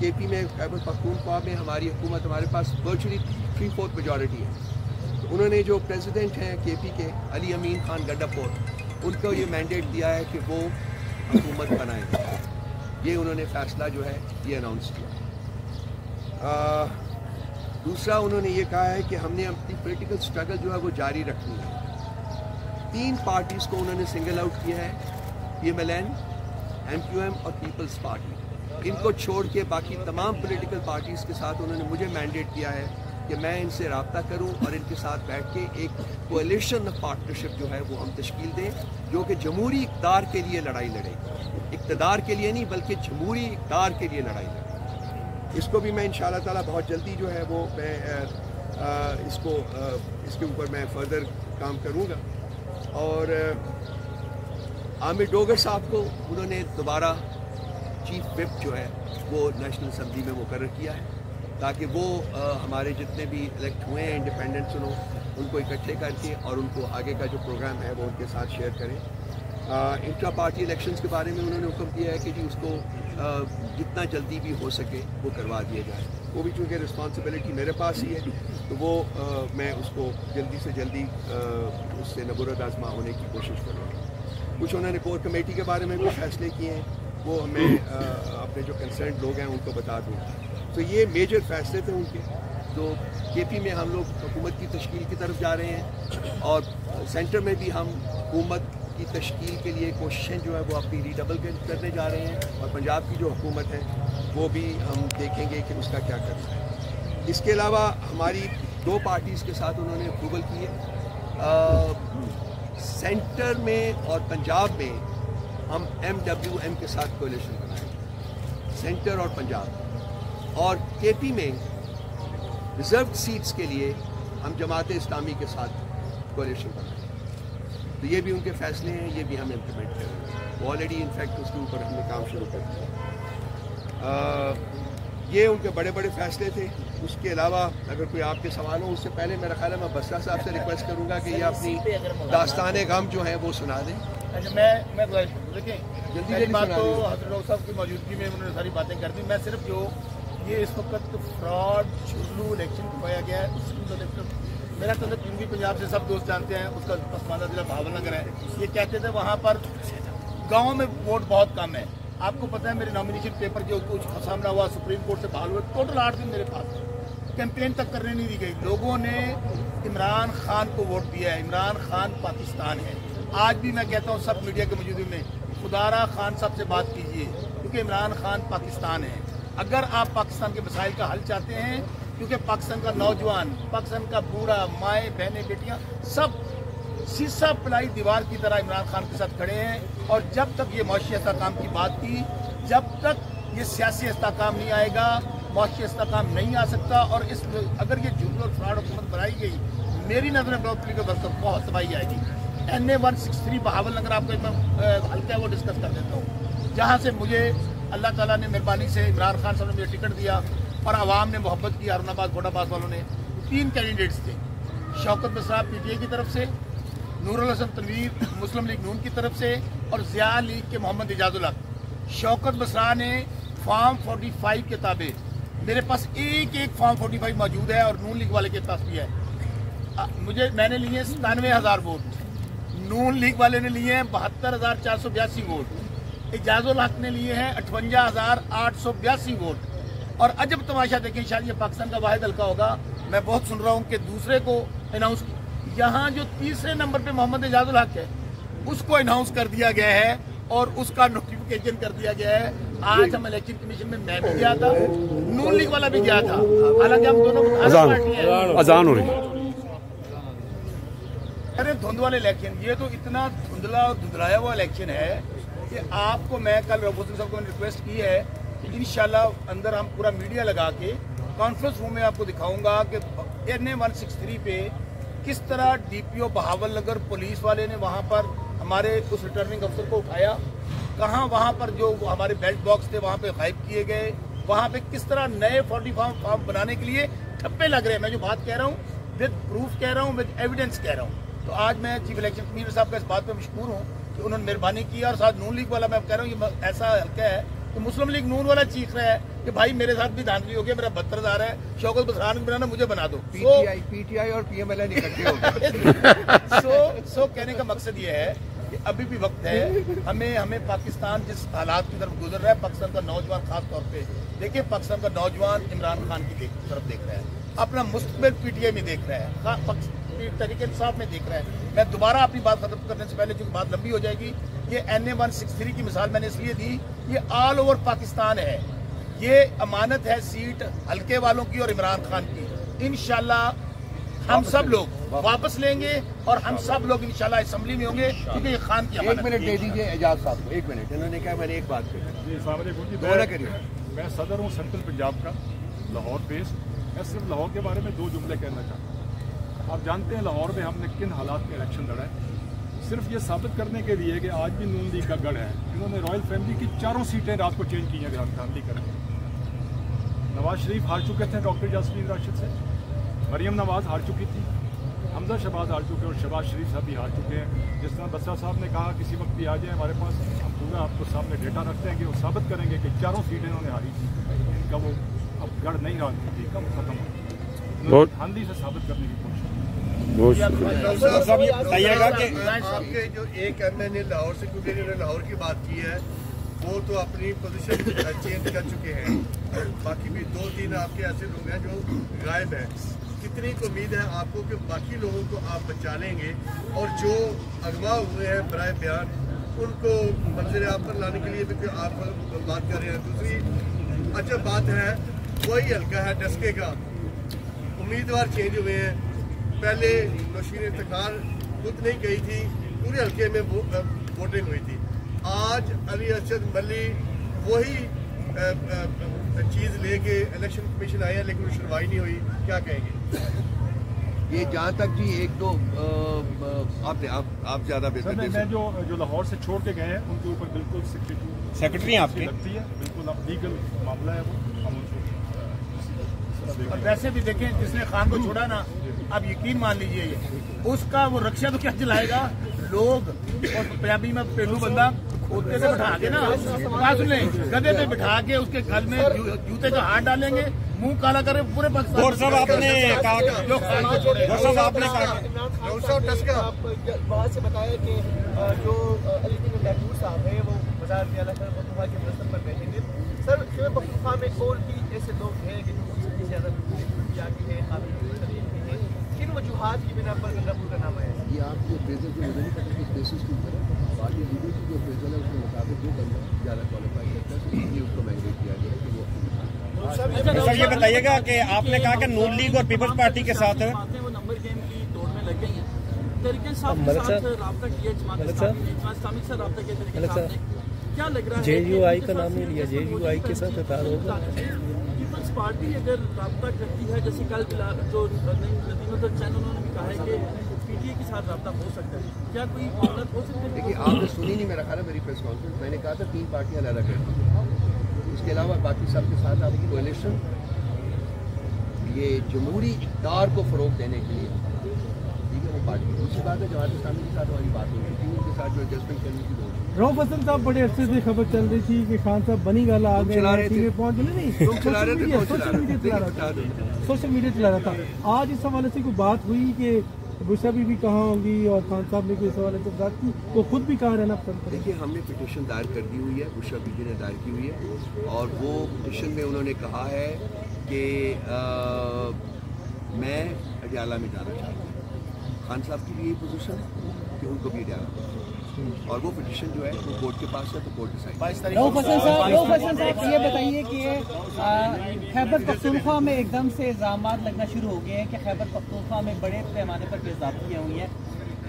کے پی میں خیبر پختونخوا میں ہماری حکومت ہمارے پاس ورچولی 3/4 میجورٹی ہے. تو انہوں نے جو پریزیڈنٹ ہیں کے پی کے علی امین خان گڈا پور ان کو یہ مینڈیٹ دیا ہے کہ وہ حکومت بنائیں. یہ انہوں نے فیصلہ جو ہے یہ اناؤنس کیا. دوسرا انہوں نے یہ کہا ہے کہ ہم نے اپنی پولیٹیکل سٹرگل جو ہے وہ جاری رکھنی ہے. 3 پارٹیز کو انہوں نے سنگل آؤٹ کیا ہے, PMLN, MQM اور پیپلز پارٹی. ان کو چھوڑ کے باقی تمام پولیٹیکل پارٹیز کے ساتھ انہوں نے مجھے مینڈیٹ دیا ہے کہ میں ان سے رابطہ کروں اور ان کے ساتھ بیٹھ کے ایک کولیشن آف پارٹنرشپ جو ہے وہ ہم تشکیل دیں, جو کہ جمہوری اقتدار کے لیے لڑائی لڑے. اقتدار کے لیے نہیں بلکہ جمہوری اقتدار کے لیے لڑائی لڑے. اس کو بھی میں انشاءاللہ تعالیٰ بہت جلدی جو ہے وہ میں اس کے اوپر میں فردر کام کروں گا. اور عامر ڈوگر صاحب کو انہوں نے دوبارہ چیف وپ جو ہے وہ نیشنل اسمبلی میں مقرر کیا ہے تاکہ وہ ہمارے جتنے بھی الیکٹ ہوئے ہیں انڈیپینڈنٹس ان کو اکٹھے کر کے اور ان کو آگے کا جو پروگرام ہے وہ ان کے ساتھ شیئر کریں. انٹرا پارٹی الیکشنز کے بارے میں انہوں نے حکم دیا ہے کہ جی اس کو جتنا جلدی بھی ہو سکے وہ کروا دیا جائے. وہ بھی چونکہ رسپانسبلٹی میرے پاس ہی ہے تو وہ میں اس کو جلدی سے جلدی اس سے نبرد آزما ہونے کی کوشش کروں گا. کچھ انہوں نے کور کمیٹی کے بارے میں بھی فیصلے کیے ہیں, وہ میں اپنے جو کنسرنڈ لوگ ہیں ان کو بتا دوں. تو یہ میجر فیصلے تھے ان کے. تو کے پی میں ہم لوگ حکومت کی تشکیل کی طرف جا رہے ہیں اور سینٹر میں بھی ہم حکومت کی تشکیل کے لیے کوششیں جو ہے وہ اپنی ریڈبل کرنے جا رہے ہیں. اور پنجاب کی جو حکومت ہے وہ بھی ہم دیکھیں گے کہ اس کا کیا کرنا ہے. اس کے علاوہ ہماری 2 پارٹیز کے ساتھ انہوں نے اپروول کی ہے. سینٹر میں اور پنجاب میں ہم MWM کے ساتھ کولیشن بنائیں, سینٹر اور پنجاب. اور کے پی میں ریزروڈ سیٹس کے لیے ہم جماعت اسلامی کے ساتھ کولیشن بنائیں. تو یہ بھی ان کے فیصلے ہیں, یہ بھی ہم امپلیمنٹ کریں گے. وہ آلریڈی انفیکٹ اس کے اوپر ہم نے کام شروع کر دیا. یہ ان کے بڑے بڑے فیصلے تھے. اس کے علاوہ اگر کوئی آپ کے سوال ہو اس سے پہلے میرا خیال ہے میں بسرا صاحب سے ریکویسٹ کروں گا کہ یہ اپنی داستان غم جو ہیں وہ سنا دیں. میں دیکھیں جلدی بات تو حضرت ڈاکٹر صاحب کی موجودگی میں انہوں نے ساری باتیں کر دی. میں صرف جو یہ اس وقت فراڈ شروع الیکشن کروایا گیا ہے اس کی میرا تعلق جنوبی پنجاب سے سب دوست جانتے ہیں. اس کا پسماندہ ضلع بھاول نگر ہے. یہ کہتے تھے وہاں پر گاؤں میں ووٹ بہت کم ہے. آپ کو پتہ ہے میرے نامینیشن پیپر جو کچھ سامنا ہوا سپریم کورٹ سے بحال ہوئے, ٹوٹل 8 دن میرے پاس کیمپین تک کرنے نہیں دی گئی. لوگوں نے عمران خان کو ووٹ دیا ہے. عمران خان پاکستان ہے. آج بھی میں کہتا ہوں سب میڈیا کے موجودگی میں خدارہ خان صاحب سے بات کیجیے کیونکہ عمران خان پاکستان ہے. اگر آپ پاکستان کے مسائل کا حل چاہتے ہیں کیونکہ پاکستان کا نوجوان, پاکستان کا بوڑھا, مائیں بہنیں بیٹیاں سب سیسا پلائی دیوار کی طرح عمران خان کے ساتھ کھڑے ہیں. اور جب تک یہ معاشی استحکام کی بات کی, جب تک یہ سیاسی استحکام نہیں آئے گا معاشی استحکام نہیں آ سکتا. اور اس اگر یہ جھوٹ اور فراڈ حکومت بنائی گئی میری نظر میں بہت تباہی آئے گی. NA 163 بہاول نگر آپ کو ہلکا ہے وہ ڈسکس کر دیتا ہوں, جہاں سے مجھے اللہ تعالیٰ نے مہربانی سے عمران خان صاحب نے مجھے ٹکٹ دیا اور عوام نے محبت کی. ہارون آباد گھوڑا باز والوں نے 3 کینڈیڈیٹس تھے. شوکت بسرا PTI کی طرف سے, نور الحسن تنویر مسلم لیگ نون کی طرف سے اور ضیاء لیگ کے محمد اعجاز الحق. شوکت بسرا نے فارم 45 کے تابع میرے پاس ایک فارم 45 موجود ہے اور نون لیگ والے کے پاس بھی ہے. میں نے لیے 97,000 ووٹ, نون لیگ والے نے لیے ہیں 72,482 ووٹ, اعجاز الحق نے لیے ہیں 58,882 ووٹ. اور عجب تماشا دیکھیں, شاید یہ پاکستان کا واحد حلقہ ہوگا, میں بہت سن رہا ہوں کہ دوسرے کو اناؤنس, یہاں جو تیسرے نمبر پہ محمد اعجاز الحق ہے اس کو اناؤنس کر دیا گیا ہے اور اس کا نوٹیفیکیشن کر دیا گیا ہے. آج ہم الیکشن کمیشن میں بھی گیا تھا, نون لیگ والا بھی گیا تھا, حالانکہ ہم دونوں اذان ہو رہی. ارے دھند والے الیکشن, یہ تو اتنا دھندلا اور دھندلایا ہوا الیکشن ہے کہ آپ کو میں کل رفوت صاحب کو ریکویسٹ کی ہے کہ انشاءاللہ اندر ہم پورا میڈیا لگا کے کانفرنس روم میں آپ کو دکھاؤں گا کہ NA 163 پہ کس طرح DPO بہاول نگر پولیس والے نے وہاں پر ہمارے اس ریٹرننگ افسر کو اٹھایا, کہاں وہاں پر جو ہمارے بیلٹ باکس تھے وہاں پہ غائب کیے گئے, وہاں پہ کس طرح نئے 40 فارم بنانے کے لیے ٹھپے لگ رہے ہیں. میں جو بات کہہ رہا ہوں ود پروف کہہ رہا ہوں, ود ایویڈنس کہہ رہا ہوں. تو آج میں چیف الیکشن کمیشنر صاحب کا اس بات پہ مشکور ہوں کہ انہوں نے مہربانی کی, اور ساتھ نون لیگ والا میں کہہ رہا ہوں یہ ایسا حلقہ ہے تو مسلم لیگ نون والا چیخ رہا ہے کہ بھائی میرے ساتھ بھی دھاندلی ہو گیا, میرا 72,000 ہے, شوکت بسران بنانا مجھے بنا دو. پی ٹی آئی اور پی ایم ایل این اکٹھے ہو گئے. سو کہنے کا مقصد یہ ہے کہ ابھی بھی وقت ہے, ہمیں پاکستان جس حالات کی طرف گزر رہا ہے, پاکستان کا نوجوان خاص طور پہ دیکھیں, پاکستان کا نوجوان عمران خان کی طرف دیکھ رہا ہے, اپنا مستقبل پی ٹی آئی میں دیکھ رہا ہے, تحریک انصاف میں دیکھ رہا ہے. میں دوبارہ اپنی بات ختم کرنے سے پہلے, چونکہ بات لمبی ہو جائے گی, یہ NA-163 کی مثال میں نے اس لیے دی, یہ آل اوور پاکستان ہے, یہ امانت ہے سیٹ حلقے والوں کی اور عمران خان کی. انشاءاللہ ہم سب لوگ واپس لیں گے اور ہم سب لوگ انشاءاللہ اسمبلی میں ہوں گے, کیونکہ یہ خان کی امانت. 1 منٹ دے دیجیے اعجاز صاحب کو, 1 منٹ. انہوں نے کہا میں نے ایک بات کہی. السلام علیکم. میں صدر ہوں سینٹرل پنجاب کا, لاہور بیس. میں صرف لاہور کے بارے میں 2 جملے کہنا چاہتا ہوں. آپ جانتے ہیں لاہور میں ہم نے کن حالات میں الیکشن لڑا ہے, صرف یہ ثابت کرنے کے لیے کہ آج بھی نون لیگ کا گڑھ ہے. انہوں نے رائل فیملی کی 4 سیٹیں رات کو چینج کی ہیں دھاندلی کر کے. نواز شریف ہار چکے تھے ڈاکٹر جاسمین راشد سے, مریم نواز ہار چکی تھی, حمزہ شہباز ہار چکے اور شہباز شریف صاحب بھی ہار چکے ہیں. جس طرح بسرا صاحب نے کہا کسی وقت بھی آ جائیں ہمارے پاس, ہم پورا آپ کو سامنے ڈیٹا رکھتے ہیں کہ وہ ثابت کریں گے کہ 4 سیٹیں انہوں نے ہاری تھی. ان کا وہ اب گڑھ نہیں رہا تھی, کب ختم ہو دھاندلی سے ثابت کرنے کی کوشش. بتائیے گا کہ آپ کے جو ایک ایم این اے لاہور سے, کیونکہ انہوں نے لاہور کی بات کی ہے, وہ تو اپنی پوزیشن چینج کر چکے ہیں, باقی بھی 2-3 آپ کے ایسے لوگ ہیں جو غائب ہیں. کتنی امید ہے آپ کو کہ باقی لوگوں کو آپ بچا لیں گے, اور جو اغوا ہوئے ہیں برائے بیان ان کو منظر عام پر لانے کے لیے بھی آپ بات کر رہے ہیں. دوسری اچھا بات ہے, وہی حلقہ ہے ڈسکے کا, امیدوار چینج ہوئے ہیں. پہلے نوشین افتخار خود نہیں گئی تھی, پورے حلقے میں ووٹنگ ہوئی تھی. آج علی ارشد ملی وہی چیز لے کے الیکشن کمیشن آیا, لیکن وہ سنوائی نہیں ہوئی. کیا کہیں گے؟ یہ جہاں تک جی ایک دو آپ زیادہ بہتر. میں جو لاہور سے چھوڑ کے گئے ہیں ان کے اوپر بالکل سیکرٹری آپ کی لگتی ہے, بالکل اب لیگل معاملہ ہے وہ, ہم ان کو. اور ویسے بھی دیکھیں جس نے خان کو چھوڑا نا, اب یقین مان لیجئے اس کا وہ رکشا تو کیا چلائے گا, لوگ اور پنجابی میں پہلو بندہ کھوتے سے بٹھا کے نا, بات سن لیں, گدے پہ بٹھا کے اس کے گل میں جوتے کا ہاتھ ڈالیں گے, منہ کالا کرے پورے پاکستان. وہاں سے بتایا کہ جو علی صاحب ہے وہ وزارت اعلیٰ کے منصب پر بیٹھیں گے. سر خیبر پختونخوا میں اور بھی ایسے لوگ ہیں کہ زیادہ ہیں, کن وجوہات کی بنا پر ربول کا نام آیا ہے؟ یہ آپ کے بیسس پہ مجھے نہیں پتا کس بیسس کے اوپر ہے. باقی لیڈر کی جو فیصل ہے اس کے مطابق جو بندہ زیادہ کوالیفائی کرتا ہے اس لیے اس کو مینڈیٹ کیا گیا کہ وہ. سر یہ بتائیے گا کہ آپ نے کہا کہ نون لیگ اور پیپلز پارٹی کے ساتھ وہ نمبر گیم کی دوڑ میں لگ گئی ہیں. طریقے صاحب کے ساتھ رابطہ کیا, جماعت اسلامی سے رابطہ کیا طریقے صاحب نے, کیا لگ رہا ہے JUI کا نام نہیں لیا, JUI کے ساتھ پیپلز پارٹی اگر رابطہ کرتی ہے, جیسے کل جو ندیم الدین چین انہوں نے بھی کہا ہے کہ PTI کے ساتھ رابطہ ہو سکتا ہے, کیا کوئی معاملات ہو سکتے ہیں؟ دیکھیے آپ نے سنی نہیں میرا خیال ہے میری پریس کانفرنس, میں نے کہا تھا 3 پارٹیاں علیحدہ کرتی ہیں, اس کے علاوہ باقی سب کے ساتھ آپ کی کولیشن یہ جمہوری اقدار کو فروغ دینے کے لیے ٹھیک ہے وہ پارٹی. دوسری بات ہے جماعت اسلامی کے ساتھ ہماری بات ہو رہی تھی, ان کے ساتھ جو ایڈجسٹمنٹ کرنے کی ضرورت. رؤف حسن صاحب بڑے عرصے سے خبر چل رہی تھی کہ خان صاحب بنی گالا آ گئے, پہنچ گئے نہیں, سوشل میڈیا چلا رہا تھا. آج اس حوالے سے کوئی بات ہوئی کہ بشرا بی بھی کہاں ہوں گی اور خان صاحب نے کوئی اس حوالے سے بات کی, وہ خود بھی کہاں رہنا پسند کریں؟ دیکھیے ہم نے پٹیشن دائر کر دی ہوئی ہے, بشرا بی نے دائر کی ہوئی ہے, اور وہ پٹیشن میں انہوں نے کہا ہے کہ میں اڈیالہ میں جانا چاہتا ہوں. خان صاحب کی بھی یہی پوزیشن ہے کہ ان کو بھی اڈیالہ, اور وہ پٹیشن جو ہے وہ کورٹ کے پاس ہے تو کورٹ ڈیسائیڈ. رؤف حسن صاحب یہ بتائیے کہ خیبر پختونخوا میں ایک دم سے الزامات لگنا شروع ہو گئے ہیں کہ خیبر پختونخوا میں بڑے پیمانے پر تیزابیاں ہوئی ہیں,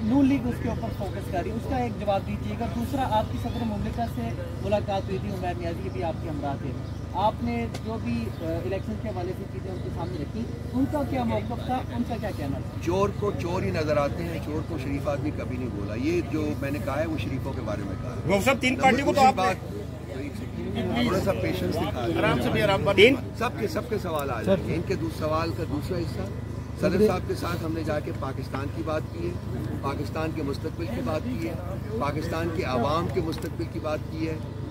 نون لیگ اس کے اوپر فوکس کر رہی ہے, اس کا ایک جواب دیجیے گا. دوسرا, آپ کی صدر مملکت سے ملاقات ہوئی تھی, عمیر نیازی بھی آپ کے ہمراہ تھے, آپ نے جو بھی الیکشن کے حوالے سے چیزیں ان کے سامنے رکھی, ان کا کیا موقف تھا, ان کا کیا کہنا تھا؟ چور کو چور ہی نظر آتے ہیں, چور کو شریف آدمی کبھی نہیں بولا. یہ جو میں نے کہا ہے وہ شریفوں کے بارے میں کہا ہے. وہ سب 3 پارٹیوں کو تو آپ تھوڑا سا پیشنس دکھا, سب کے سوال آ جائیں گے. ان کے سوال کا دوسرا حصہ, صدر صاحب کے ساتھ ہم نے جا کے پاکستان کی بات کی ہے, پاکستان کے مستقبل کی بات کی ہے, پاکستان کے عوام کے مستقبل کی بات کی ہے,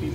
TV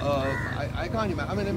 I can't imagine. I mean,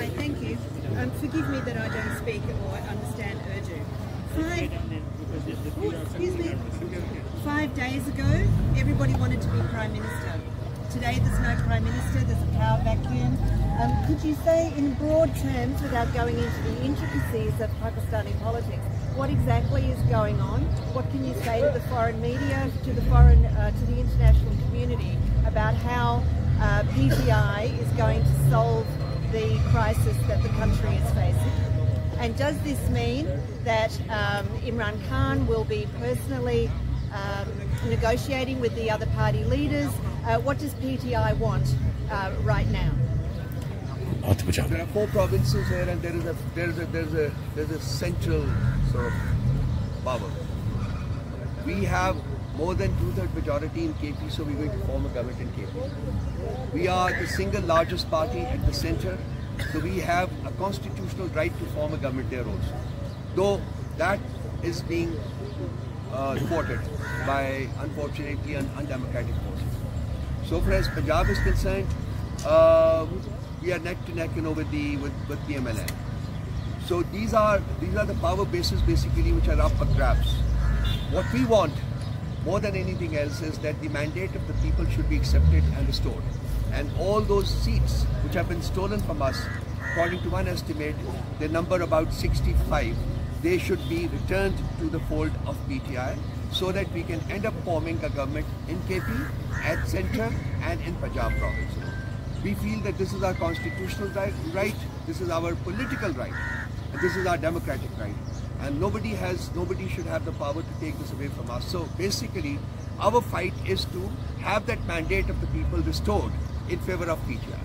Hi, thank you. Forgive me that I don't speak or understand Urdu. 5 days ago, everybody wanted to be Prime Minister. Today there's no Prime Minister, there's a power vacuum. Could you say in broad terms, without going into the intricacies of Pakistani politics, what exactly is going on? What can you say to the foreign media, to the international community about how PTI is going to solve the crisis that the country is facing? And does this mean that Imran Khan will be personally negotiating with the other party leaders? What does PTI want right now? There are 4 provinces here, and there's a central sort of power. We have more than 2/3 majority in KP, so we're going to form a government in KP. We are the single largest party at the center, so we have a constitutional right to form a government there also. Though that is being thwarted by, unfortunately, undemocratic forces. So far as Punjab is concerned, we are neck to neck, with the MLN. So these are the power bases basically which are up for grabs. What we want more than anything else is that the mandate of the people should be accepted and restored. And all those seats which have been stolen from us, according to one estimate, they number about 65. They should be returned to the fold of PTI so that we can end up forming a government in KP, at center and in Punjab province. We feel that this is our constitutional right, this is our political right, and this is our democratic right. And nobody should have the power to take this away from us. So basically, our fight is to have that mandate of the people restored in favor of PTI.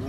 2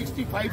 65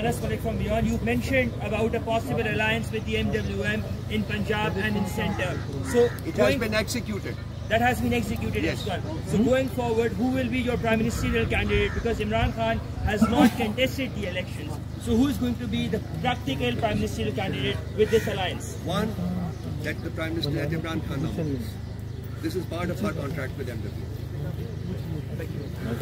Anas Malik from Beyond, you've mentioned about a possible alliance with the MWM in Punjab and in centre. So it has been executed. That has been executed yes. as well. So going forward, who will be your prime ministerial candidate? Because Imran Khan has not contested the elections. So who is going to be the practical prime ministerial candidate with this alliance? One, that the prime minister, that Imran Khan nominates. This is part of our contract with MWM.